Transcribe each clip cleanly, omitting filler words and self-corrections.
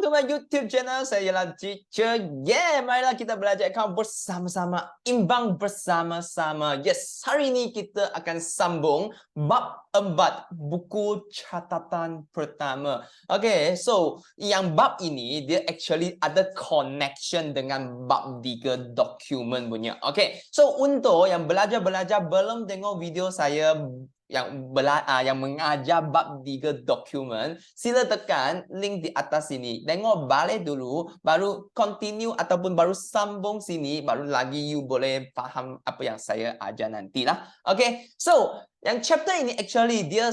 to my YouTube channel. Saya ialah Teacher. Yeah, marilah kita belajar account bersama-sama, imbang bersama-sama. Yes, hari ini kita akan sambung bab 4, buku catatan pertama. Okay, so yang bab ini dia actually ada connection dengan bab 3 dokumen punya. Okay, so untuk yang belajar belum tengok video saya yang mengajar bab 3 dokumen, sila tekan link di atas sini. Tengok balik dulu, baru continue ataupun baru sambung sini, baru lagi you boleh faham apa yang saya ajar nantilah. Okay, so yang chapter ini actually dia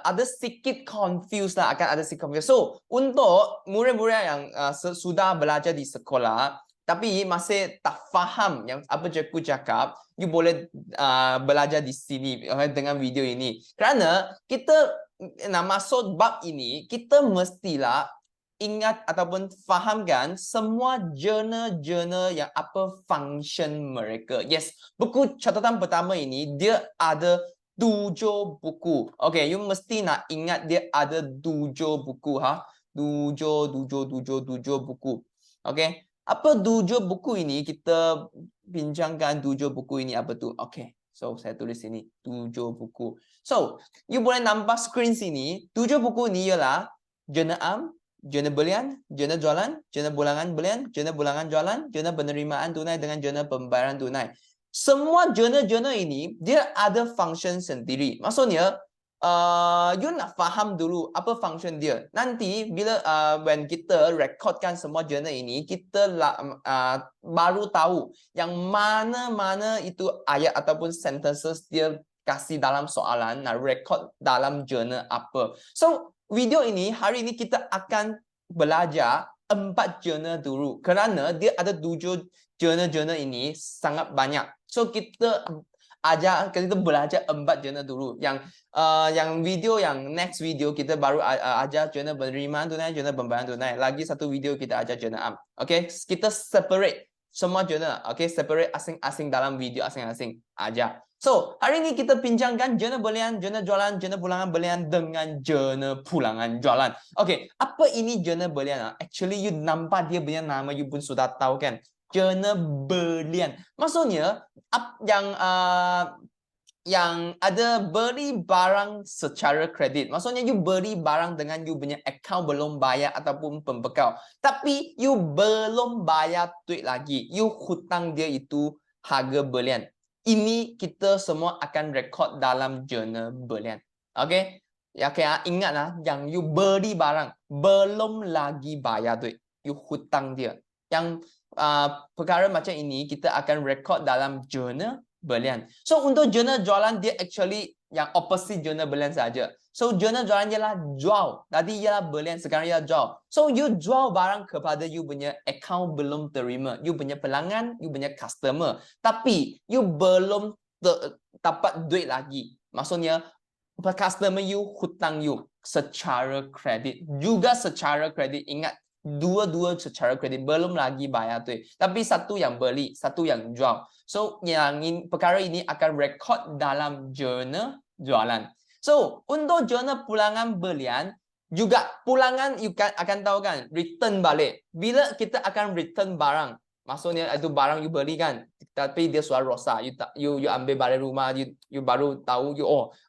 ada sedikit confused lah, akan ada sedikit confused. So untuk murid-murid yang sudah belajar di sekolah tapi masih tak faham yang apa cikgu cakap, you boleh belajar di sini dengan video ini. Kerana kita nak masuk bab ini, kita mestilah ingat ataupun fahamkan semua jurnal-jurnal yang apa function mereka. Yes, buku catatan pertama ini dia ada 7 buku. Okay, you mesti nak ingat dia ada 7 buku ha. 7 buku. Okay. Apa 7 buku ini? Kita bincangkan 7 buku ini apa tu? Okay. So, saya tulis sini 7 buku. So, you boleh nampak screen sini. 7 buku ni ialah jurnal am, jurnal belian, jurnal jualan, jurnal bulangan belian, jurnal bulangan jualan, jurnal penerimaan tunai dengan jurnal pembayaran tunai. Semua jurnal-jurnal ini dia ada function sendiri. Maksudnya you nak faham dulu apa function dia. Nanti bila when kita rekodkan semua jurnal ini, kita baru tahu yang mana-mana itu ayat ataupun sentences dia kasih dalam soalan, nak rekod dalam jurnal apa. So, video ini, hari ini kita akan belajar 4 jurnal dulu. Kerana dia ada 7 jurnal-jurnal ini sangat banyak. So, kita belajar 4 jurnal dulu. Yang video yang next video kita baru ajar jurnal penerimaan tunai, jurnal pembayaran tunai. Lagi satu video kita ajar jurnal am. Okay, kita separate semua jurnal. Okay, separate asing-asing dalam video asing-asing ajar. So, hari ini kita bincangkan jurnal belian, jurnal jualan, jurnal pulangan belian dengan jurnal pulangan jualan. Okay, apa ini jurnal belian? Actually, you nampak dia punya nama, you pun sudah tahu kan? Jurnal belian. Maksudnya yang ada beli barang secara kredit. Maksudnya you beli barang dengan you punya account belum bayar ataupun pembekal. Tapi you belum bayar duit lagi. You hutang dia itu harga belian. Ini kita semua akan rekod dalam jurnal belian. Okay? Ya, okay, ingatlah yang you beli barang belum lagi bayar duit. You hutang dia. Yang perkara macam ini kita akan rekod dalam jurnal belian. So untuk jurnal jualan dia actually yang opposite jurnal belian saja. So jurnal jualan ialah jual. Tadi ialah belian, sekarang ialah jual. So you jual barang kepada you punya account belum terima. You punya pelanggan, you punya customer. Tapi you belum dapat duit lagi. Maksudnya customer you hutang you secara kredit. Juga secara kredit, ingat. Dua-dua secara kredit, belum lagi bayar duit. Tapi satu yang beli, satu yang jual. So, perkara ini akan rekod dalam jurnal jualan. So, untuk jurnal pulangan belian, juga pulangan you akan tahu kan, return balik. Bila kita akan return barang, maksudnya itu barang you beli kan, tapi dia sudah rosak, you ambil balik rumah, you baru tahu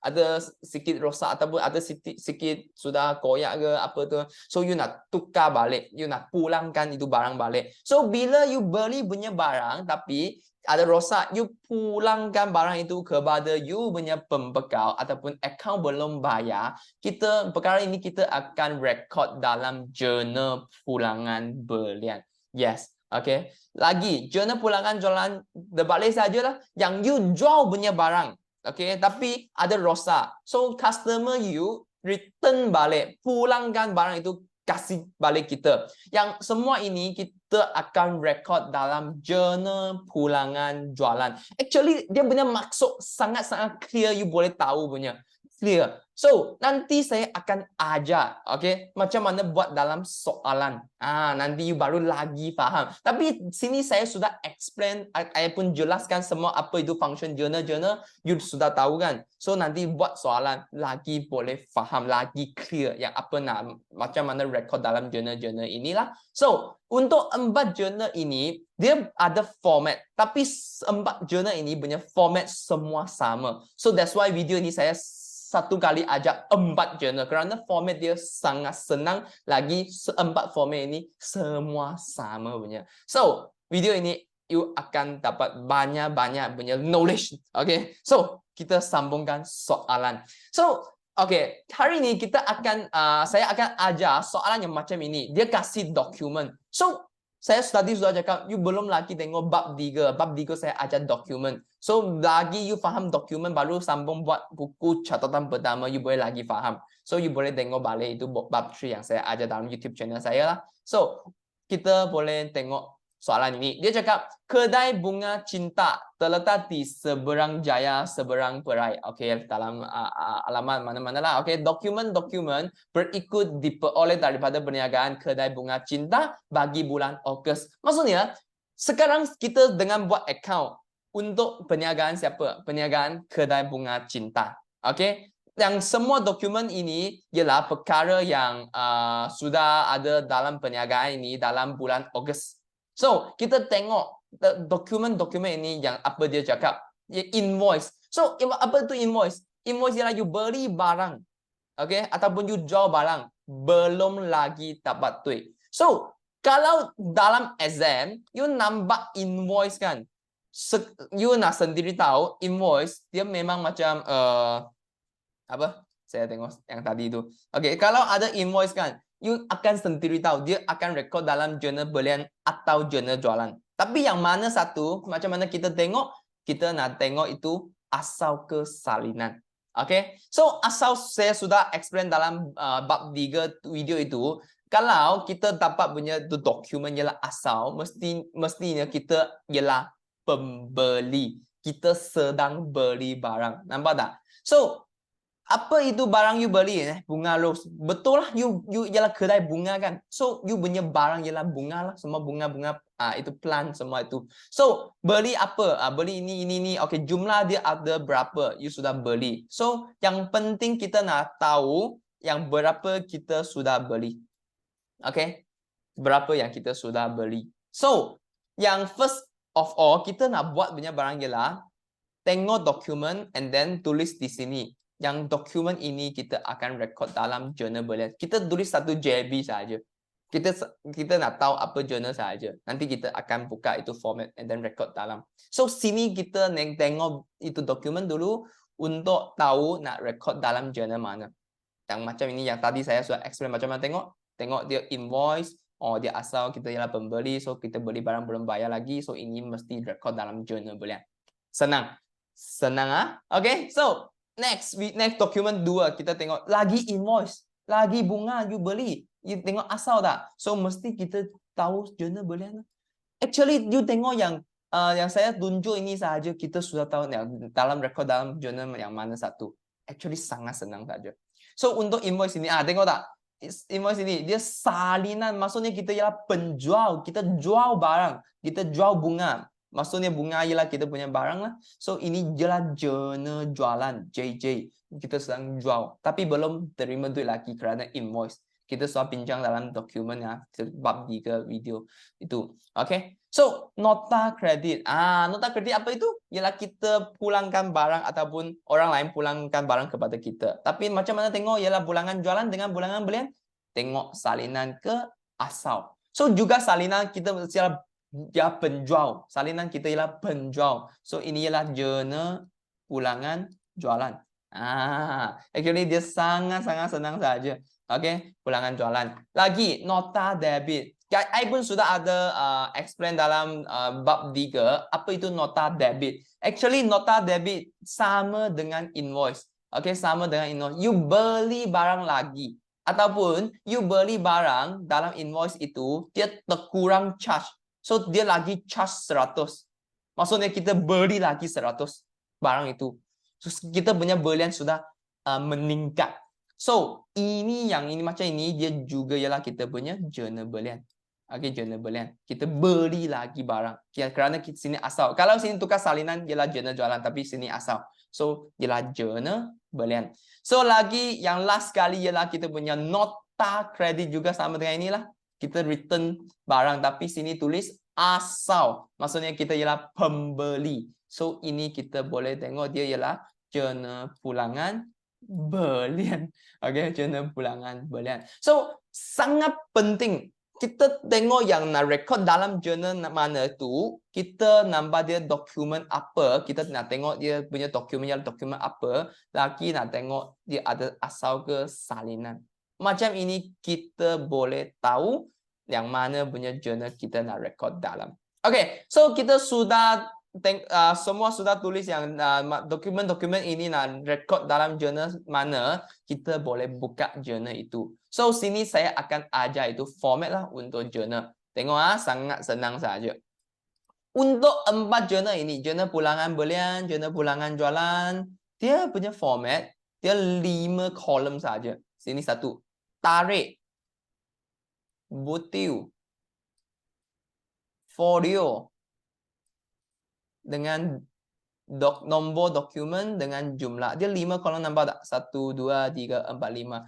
ada sikit rosak ataupun ada sikit sudah koyak ke apa tu. So you nak tukar balik, you nak pulangkan itu barang balik. So bila you beli punya barang tapi ada rosak, you pulangkan barang itu kepada you punya pembekal ataupun account belum bayar, perkara ini kita akan rekod dalam jurnal pulangan belian. Yes. Okay. Lagi, jurnal pulangan jualan terbalik sajalah. Yang you jual punya barang. Okay. Tapi ada rosak. So, customer you return balik. Pulangkan barang itu, kasih balik kita. Yang semua ini kita akan rekod dalam jurnal pulangan jualan. Actually, dia punya maksud sangat-sangat clear. You boleh tahu punya. clear. So, nanti saya akan ajar, okay, macam mana buat dalam soalan. Nanti you baru lagi faham. Tapi sini saya sudah explain, saya pun jelaskan semua apa itu function journal, you sudah tahu kan. So, nanti buat soalan lagi boleh faham, lagi clear yang apa macam mana record dalam journal inilah. So, untuk 4 journal ini, dia ada format. Tapi 4 journal ini punya format semua sama. So, that's why video ini saya satu kali ajak 4 journal. Kerana format dia sangat senang. Lagi 4 format ini semua sama punya. So, video ini you akan dapat banyak-banyak punya knowledge. Okay. So, kita sambungkan soalan. So, okay, hari ini kita akan saya akan ajar soalan yang macam ini. Dia kasih dokumen. So, saya tadi sudah cakap, you belum lagi tengok bab 3. Bab 3 saya ajar dokumen. So, lagi you faham dokumen, baru sambung buat buku catatan pertama, you boleh lagi faham. So, you boleh tengok balik itu bab 3 yang saya ajar dalam YouTube channel saya lah. So, kita boleh tengok soalan ini. Dia cakap, kedai bunga cinta terletak di seberang jaya, seberang perai. Okay, dalam alamat mana-mana lah. Okay, dokumen-dokumen berikut diperoleh daripada perniagaan kedai bunga cinta bagi bulan Ogos. Maksudnya, sekarang kita dengan buat account untuk perniagaan siapa? Perniagaan kedai bunga cinta. Okay, yang semua dokumen ini ialah perkara yang sudah ada dalam perniagaan ini dalam bulan Ogos. So, kita tengok dokumen-dokumen ini yang apa dia cakap. Invoice. So, apa itu invoice? Invoice ialah you beli barang. Okay? Ataupun you jual barang. Belum lagi dapat duit. So, kalau dalam exam, you nampak invoice kan. You nak sendiri tahu, invoice, dia memang macam, apa? Saya tengok yang tadi itu. Okay, kalau ada invoice kan, you akan sendiri tahu dia akan record dalam jurnal belian atau jurnal jualan. Tapi yang mana satu, macam mana kita tengok? Kita nak tengok itu asal ke salinan. Okay, so asal saya sudah explain dalam bab 3 video itu. Kalau kita dapat punya dokumen ialah asal, mestinya kita ialah pembeli. Kita sedang beli barang. Nampak tak? So, apa itu barang you beli? Bunga rose. Betul lah, you ialah kedai bunga kan. So, you punya barang ialah bunga lah. Semua bunga-bunga itu plant semua itu. So, beli apa? Beli ini. Okay, jumlah dia ada berapa? You sudah beli. So, yang penting kita nak tahu yang berapa kita sudah beli. Okay, berapa yang kita sudah beli. So, yang first of all, kita nak buat punya barang ialah tengok dokumen and then tulis di sini. Yang dokumen ini kita akan record dalam jurnal belian. Kita tulis satu JB saja. Kita nak tahu apa jurnal saja. Nanti kita akan buka itu format and then record dalam. So sini kita tengok itu dokumen dulu untuk tahu nak record dalam jurnal mana. Yang macam ini yang tadi saya sudah explain macam mana tengok dia invoice. Oh, dia asal kita ialah pembeli, so kita beli barang belum bayar lagi, so ini mesti record dalam jurnal belian. Senang Okay, so next dokumen 2 kita tengok lagi invoice, lagi bunga you beli, you tengok asal tak? So mesti kita tahu jurnal belian. Actually you tengok yang saya tunjuk ini saja kita sudah tahu yang dalam record dalam jurnal yang mana satu. Actually sangat senang saja. So untuk invoice ini tengok tak? Invoice ini dia salinan, maksudnya kita ialah penjual, kita jual barang, kita jual bunga. Maksudnya bunga ialah kita punya barang lah. So ini ialah jurnal jualan JJ. Kita sedang jual, tapi belum terima duit lagi kerana invoice. Kita sudah bincang dalam dokumen ya, bab 3 video itu. Okay. So nota kredit. Nota kredit apa itu? Ialah kita pulangkan barang ataupun orang lain pulangkan barang kepada kita. Tapi macam mana tengok ialah bulangan jualan dengan bulangan belian? Tengok salinan ke asal. So juga salinan kita secara dia penjual. Salinan kita ialah penjual. So ini ialah jurnal pulangan jualan. Actually dia sangat-sangat senang saja. Okay, pulangan jualan. Lagi nota debit. I pun sudah ada explain dalam bab 3 apa itu nota debit. Actually nota debit sama dengan invoice. Okay, sama dengan invoice. You beli barang lagi ataupun you beli barang dalam invoice itu dia terkurang charge. So dia lagi charge 100. Maksudnya kita beli lagi 100 barang itu. So kita punya belian sudah meningkat. So, yang ini macam ini dia juga ialah kita punya journal belian. Okey, journal belian. Kita beli lagi barang. Kerana sini asal. Kalau sini tukar salinan ialah journal jualan, tapi sini asal. So, ialah journal belian. So, lagi yang last kali ialah kita punya nota kredit juga sama dengan inilah. Kita return barang tapi sini tulis asal. Maksudnya kita ialah pembeli. So, ini kita boleh tengok dia ialah journal pulangan belian. Okey, journal pulangan belian. So, sangat penting kita tengok yang nak record dalam journal mana tu, kita nampak dia dokumen apa, kita nak tengok dia punya dokumen apa, lagi nak tengok dia ada asal ke salinan. Macam ini kita boleh tahu yang mana punya journal kita nak record dalam. Okay, so kita sudah semua sudah tulis yang dokumen-dokumen ini nak record dalam jurnal mana, kita boleh buka jurnal itu. So sini saya akan ajar itu format lah untuk jurnal. Tengok sangat senang saja. Untuk 4 jurnal ini, jurnal pulangan belian, jurnal pulangan jualan, dia punya format dia 5 kolom saja. Sini satu, tarik, butiu, folio dengan nombor dokumen dengan jumlah. Dia 5 kolom, nampak tak? 1, 2, 3, 4, 5.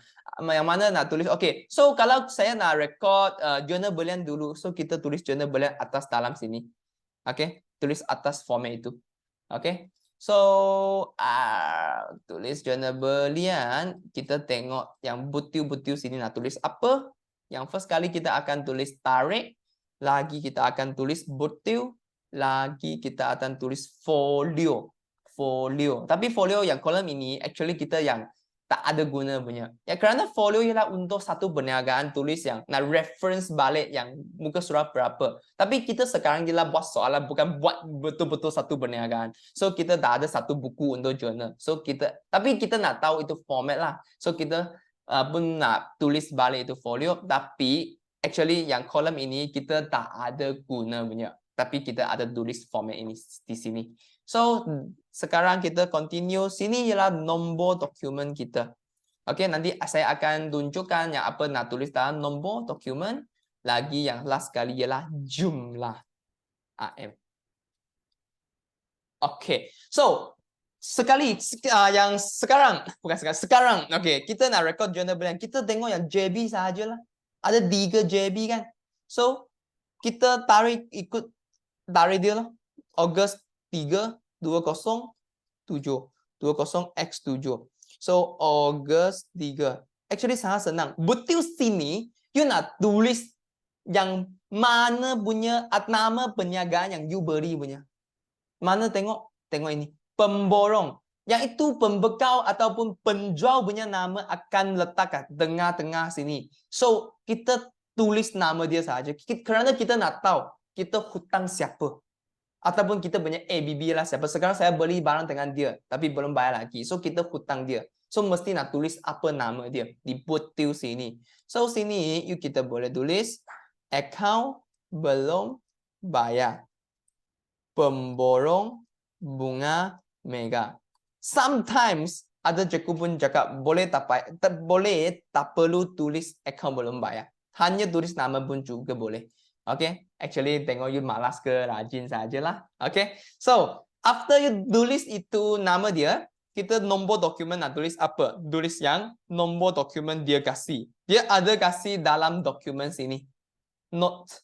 Yang mana nak tulis? Okay. So kalau saya nak record jurnal belian dulu, so kita tulis jurnal belian atas dalam sini. Okay. Tulis atas format itu. Okay. So tulis jurnal belian, kita tengok yang butiu-butiu sini nak tulis apa. Yang first kali kita akan tulis tarik, lagi kita akan tulis butiu, lagi kita akan tulis folio. Tapi folio yang kolom ini actually kita yang tak ada guna punya. Ya kerana folio ialah untuk satu perniagaan tulis yang nak reference balik yang muka surat berapa. Tapi kita sekarang ialah buat soalan, bukan buat betul-betul satu perniagaan. So kita tak ada satu buku untuk journal. So tapi kita nak tahu itu format lah. So kita pun nak tulis balik itu folio, tapi actually yang kolom ini kita tak ada guna punya. Tapi kita ada tulis format ini di sini. So, sekarang kita continue. Sini ialah nombor dokumen kita. Okey, nanti saya akan tunjukkan yang apa nak tulis dalam nombor dokumen. Lagi yang last kali ialah jumlah AM. Okey. So, yang sekarang, okey, kita nak record jurnal belian. Kita tengok yang JB sahajalah. Ada 3 JB kan. So, kita ikut tarik dia lah. Ogos 3, 20, 7. 20x7. So, Ogos 3. Actually, sangat senang. Butiu sini, you nak tulis yang mana punya nama perniagaan yang you beri punya. Mana tengok? Tengok ini. Pemborong. Yang itu pembekal ataupun penjual punya nama akan letak kat tengah-tengah sini. So, kita tulis nama dia saja. Kerana kita nak tahu kita hutang siapa. Ataupun kita punya ABB lah siapa. Sekarang saya beli barang dengan dia. Tapi belum bayar lagi. So, kita hutang dia. So, mesti nak tulis apa nama dia. Di butiu sini. So, sini kita boleh tulis account belum bayar. Pemborong bunga mega. Sometimes ada cikgu pun cakap boleh tak perlu tulis account belum bayar. Hanya tulis nama pun juga boleh. Okay, actually tengok you malas ke rajin sajalah. Okay, so after you tulis itu nama dia, kita nombor dokumen nak tulis apa? Tulis yang nombor dokumen dia kasih. Dia ada kasih dalam dokumen sini. Note.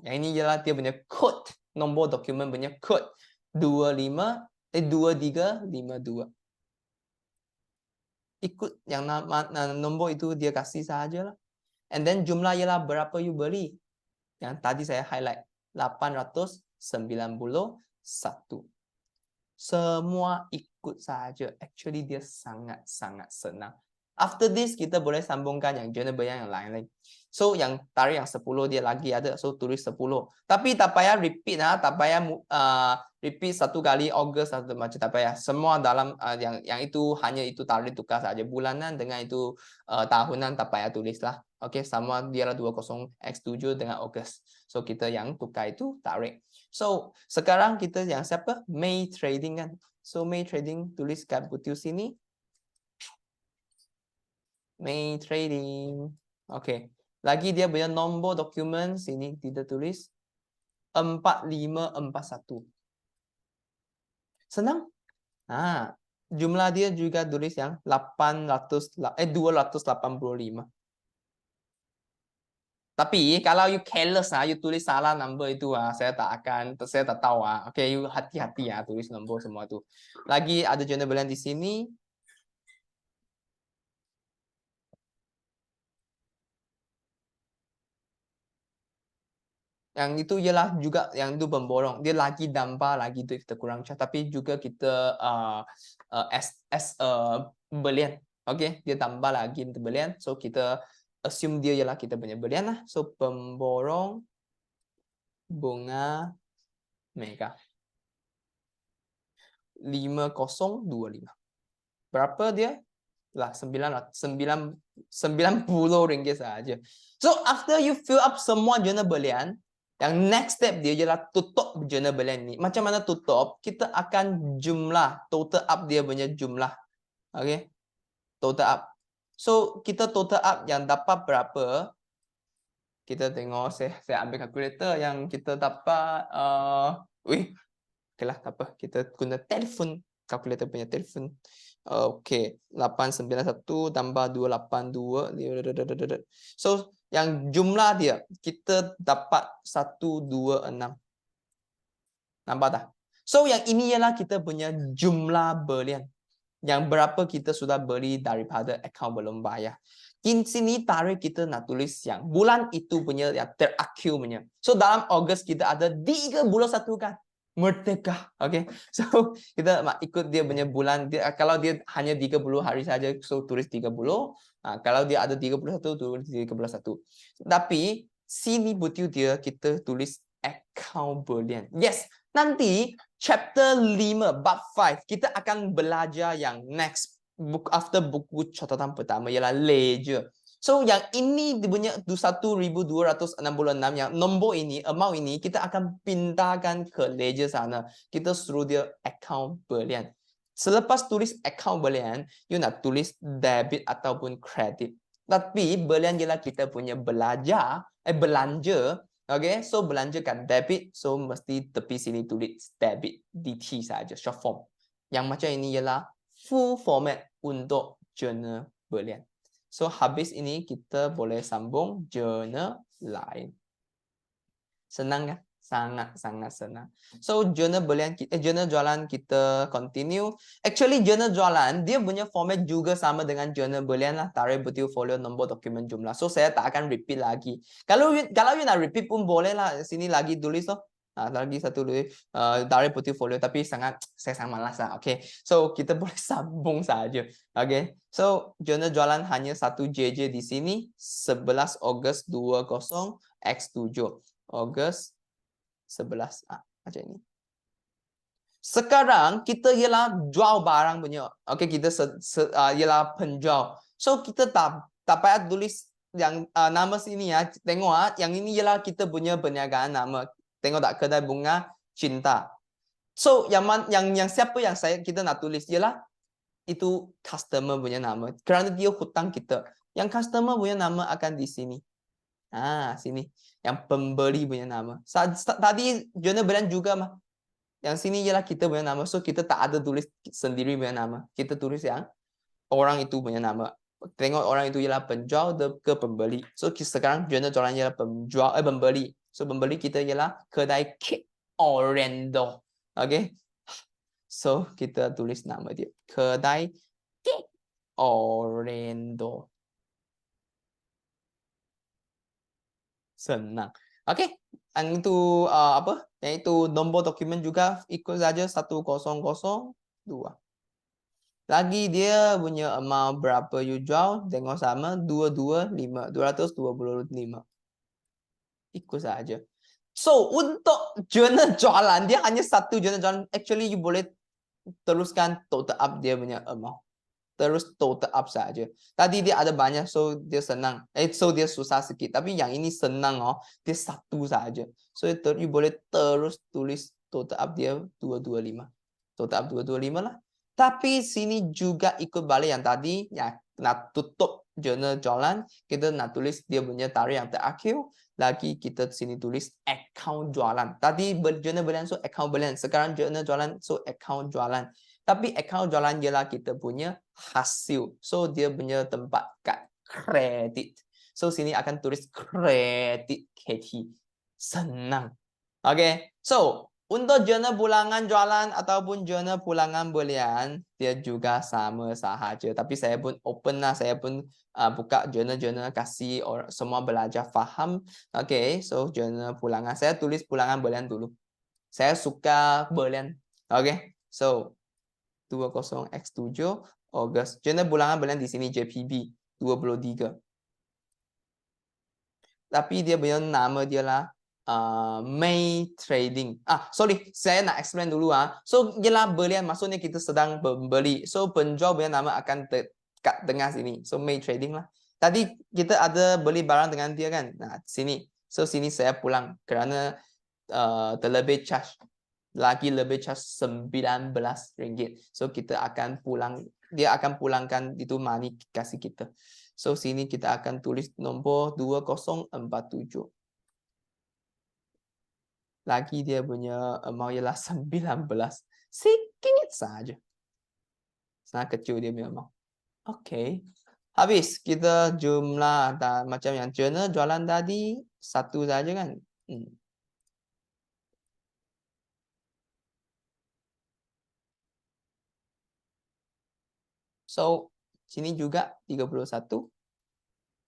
Yang ini ialah dia punya code. Nombor dokumen punya code. 2352. Ikut yang nombor itu dia kasih sahajalah. And then jumlah ialah berapa you beli. Yang tadi saya highlight 891. Semua ikut saja. Actually dia sangat-sangat senang. After this kita boleh sambungkan yang jurnal belian yang lain-lain. So yang tarik yang 10 dia lagi ada. So tulis 10. Tapi tak payah repeat tak payah repeat satu kali Ogos atau macam tak payah. Semua dalam yang itu hanya itu tarik tukar saja. Bulanan dengan itu tahunan tak payah tulis lah. Okey, sama dia lah 20x7 dengan Ogos. So kita yang tukar itu tarik. So sekarang kita yang siapa? May trading kan. So May trading tulis kat butiu sini. May trading. Oke. Lagi dia punya nombor dokumen sini kita tulis 4541. Senang? Ah, jumlah dia juga tulis yang 285. Tapi kalau you careless you tulis salah number itu saya tak tahu Oke, you hati-hati tulis nombor semua tu. Lagi ada journal belian di sini. Yang itu ialah juga yang itu pemborong. Dia lagi tambah lagi tu kita kurang cat. Tapi juga kita belian. Okay, dia tambah lagi untuk belian. So kita assume dia ialah kita punya belian lah. So pemborong bunga mega 5025. Berapa dia? Lah 90 ringgit saja. So after you fill up semua journal belian, yang next step dia ialah tutup journal belian ni. Macam mana tutup? Kita akan jumlah total up dia punya jumlah. Okay? Total up. So kita total up yang dapat berapa? Kita tengok saya ambil kalkulator yang kita dapat okeylah tak apa. Kita guna telefon, kalkulator punya telefon. Okey, 891 tambah 282. So, yang jumlah dia kita dapat 126. Nampak tak? So, yang ini ialah kita punya jumlah belian. Yang berapa kita sudah beli daripada akaun belum bayar. Di sini tarikh kita nak tulis yang bulan itu punya yang terakhir punya. So, dalam Ogos kita ada 31 kan? Merdeka. Okay. So kita ikut dia punya bulan. Kalau dia hanya 30 hari saja, so tulis 30. Kalau dia ada 31, tulis 31. Tapi sini betul dia kita tulis account belian. Yes. Nanti chapter 5 bab 5 kita akan belajar yang next after buku catatan pertama ialah ledger. So yang ini punya 1,266 yang nombor ini, amount ini kita akan pindahkan ke ledger sana. Kita suruh dia account belian. Selepas tulis account belian, you nak tulis debit ataupun credit. Tapi belian ialah kita punya belanja. Okay, so belanja kat debit, so mesti tepi sini tulis debit DT saja, short form. Yang macam ini ialah full format untuk journal belian. So habis ini kita boleh sambung journal lain. Senang kan? Sangat-sangat senang. So journal belian journal jualan kita continue. Actually journal jualan dia punya format juga sama dengan journal belian lah. Tarikh portfolio, nombor dokumen jumlah. So saya tak akan repeat lagi. Kalau you nak repeat pun boleh lah. Sini lagi tulis lagi satu tarikh portfolio tapi saya sangat malas lah. Okay. So kita boleh sambung saja. Okay. So journal jualan hanya satu JJ di sini 11 Ogos 20 X7 Ogos 11 macam ini. Sekarang kita ialah jual barang punya. Okay, kita ialah penjual. So kita tak payah tulis yang nama sini Tengok yang ini ialah kita punya perniagaan nama. Tengok tak, kedai bunga cinta. So yang siapa yang kita nak tulis ialah itu customer punya nama. Kerana dia hutang kita. Yang customer punya nama akan di sini. Sini. Yang pembeli punya nama. Tadi journal belian juga mah. Yang sini ialah kita punya nama. So kita tak ada tulis sendiri punya nama. Kita tulis yang orang itu punya nama. Tengok orang itu ialah penjual ke pembeli. So sekarang journal jualan ialah pembeli. So pembeli kita ialah kedai Cake Orlando. Okay. So kita tulis nama dia. Kedai Cake Orlando. Senang. Okey. Yang itu apa? Yang itu nombor dokumen juga ikut saja 1002. Lagi dia punya amount berapa you jual, tengok sama 225. Ikut saja. So, untuk journal jualan dia hanya satu journal jualan. Actually you boleh teruskan total up dia punya amount. Terus total up saja. Tadi dia ada banyak, so dia senang. So dia susah sikit. Tapi yang ini senang dia satu saja. So you boleh terus tulis total up dia 225. Total up 225 lah. Tapi sini juga ikut balik yang tadi, nak tutup jurnal jualan, kita nak tulis dia punya tarikh yang terakhir. Lagi kita sini tulis account jualan. Tadi jurnal belian so account belian. Sekarang jurnal jualan so account jualan. Tapi account jualan ialah kita punya hasil. So dia punya tempat kat kredit. So sini akan tulis kredit KT. Senang. Okay. So untuk jurnal pulangan jualan ataupun jurnal pulangan belian, dia juga sama sahaja. Tapi saya pun open lah, saya pun buka jurnal-jurnal kasih orang semua belajar faham. Okay, so jurnal pulangan. Saya tulis pulangan belian dulu. Saya suka belian. Okay, so 20x7 Ogos. Jurnal pulangan belian di sini JPB 23. Tapi dia punya nama dia lah May Trading. Sorry, saya nak explain dulu So, ialah belian maksudnya kita sedang membeli. So, penjual punya nama akan dekat tengah sini. So, May Trading lah. Tadi kita ada beli barang dengan dia kan. Nah, sini. So, sini saya pulang kerana terlebih charge. Lagi lebih charge RM19. So, kita akan pulang. Dia akan pulangkan itu money kasih kita. So, sini kita akan tulis nombor 2047. Lagi dia punya amount ialah 19. Sikit saja. Sangat kecil dia punya amount. Okay. Habis kita jumlah macam yang jurnal jualan tadi. Satu saja kan. So, sini juga 31.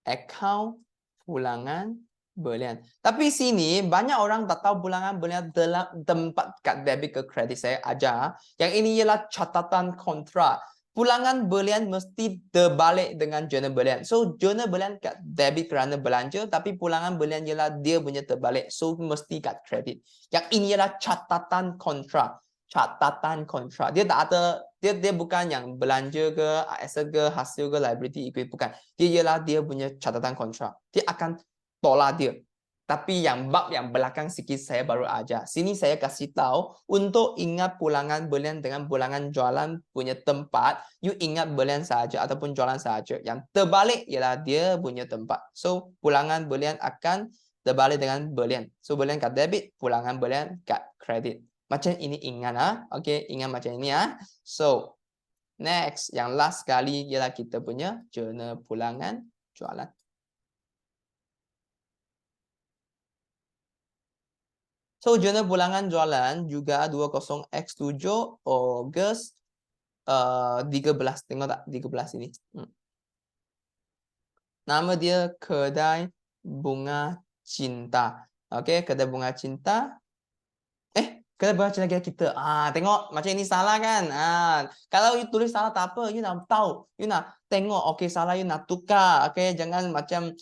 Account pulangan belian. Tapi sini banyak orang tak tahu pulangan belian dalam tempat kad debit ke kredit. Saya ajar. Yang ini ialah catatan kontrak. Pulangan belian mesti terbalik dengan jurnal belian. So, jurnal belian kad debit kerana belanja. Tapi pulangan belian ialah dia punya terbalik. So, mesti kad kredit. Yang ini ialah catatan kontrak. Catatan kontrak. Dia tak ada, dia bukan yang belanja ke, aset ke, hasil ke, liability, equity. Bukan. Dia ialah dia punya catatan kontrak. Dia akan tolak dia. Tapi yang bab yang belakang sikit saya baru ajar. Sini saya kasih tahu untuk ingat pulangan belian dengan pulangan jualan punya tempat. You ingat belian saja ataupun jualan saja. Yang terbalik ialah dia punya tempat. So pulangan belian akan terbalik dengan belian. So belian kat debit, pulangan belian kat kredit. Macam ini ingat Okay, ingat macam ini So next, yang last kali ialah kita punya jurnal pulangan jualan. So, jurnal pulangan jualan juga 20x7 Ogos 13. Tengok tak 13 ini. Nama dia Kedai Bunga Cinta. Okay, Kedai Bunga Cinta. Kedai Bunga Cinta kita. Tengok macam ini salah kan? Kalau you tulis salah tak apa, you nak tahu. You nak tengok, okay salah you nak tukar. Okay, jangan macam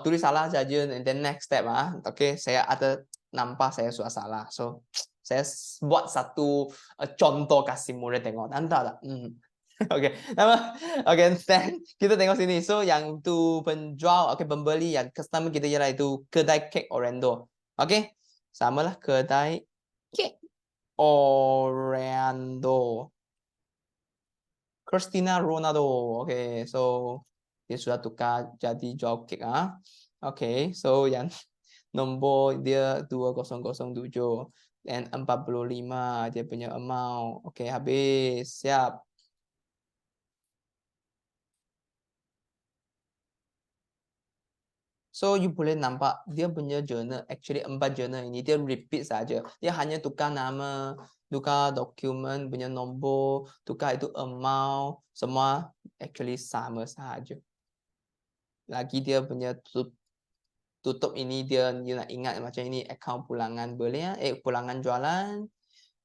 tulis salah saja and then next step Okay, saya ada nampak saya sudah salah. So, saya buat satu contoh kasih murid tengok. Nampak tak? Okay, then kita tengok sini. So, yang tu penjual, pembeli yang customer kita ialah itu Kedai Kek Orlando. Okay, samalah Kedai Kek Orlando. Cristiano Ronaldo. Okay, so dia sudah tukar jadi jual kek Okay, so yang nombor dia 2007 dan 45 dia punya amount. Okay, habis. Siap. So, you boleh nampak dia punya journal, actually 4 journal ini dia repeat saja. Dia hanya tukar nama, tukar dokumen punya nombor, tukar itu amount, semua actually sama saja. Lagi dia punya tutup ini dia nak ingat macam ini account pulangan belian, pulangan jualan.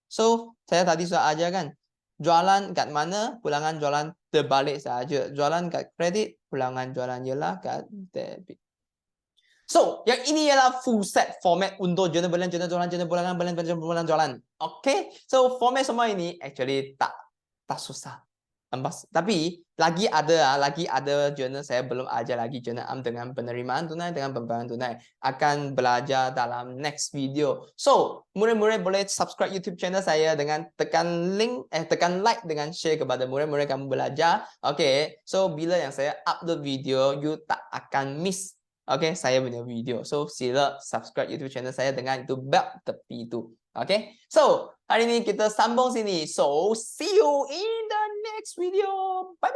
So, saya tadi sudah ajar kan. Jualan kat mana? Pulangan jualan terbalik saja. Jualan kat kredit, pulangan jualan ialah kat debit. So, yang ini ialah full set format untuk jurnal belian, jurnal jualan, jurnal pulangan, belian jualan. Okay? So, format semua ini actually tak susah. Tapi lagi ada jurnal saya belum ajar lagi jurnal dengan penerimaan tunai dengan pembayaran tunai. Akan belajar dalam next video. So, murid-murid boleh subscribe YouTube channel saya dengan tekan link, tekan like dengan share kepada murid-murid kamu belajar. Okay, so bila yang saya upload video, you tak akan miss. Okay, saya punya video. So, sila subscribe YouTube channel saya dengan itu bell tepi itu. Okay, so hari ini kita sambung sini. So, see you in the next video. Bye.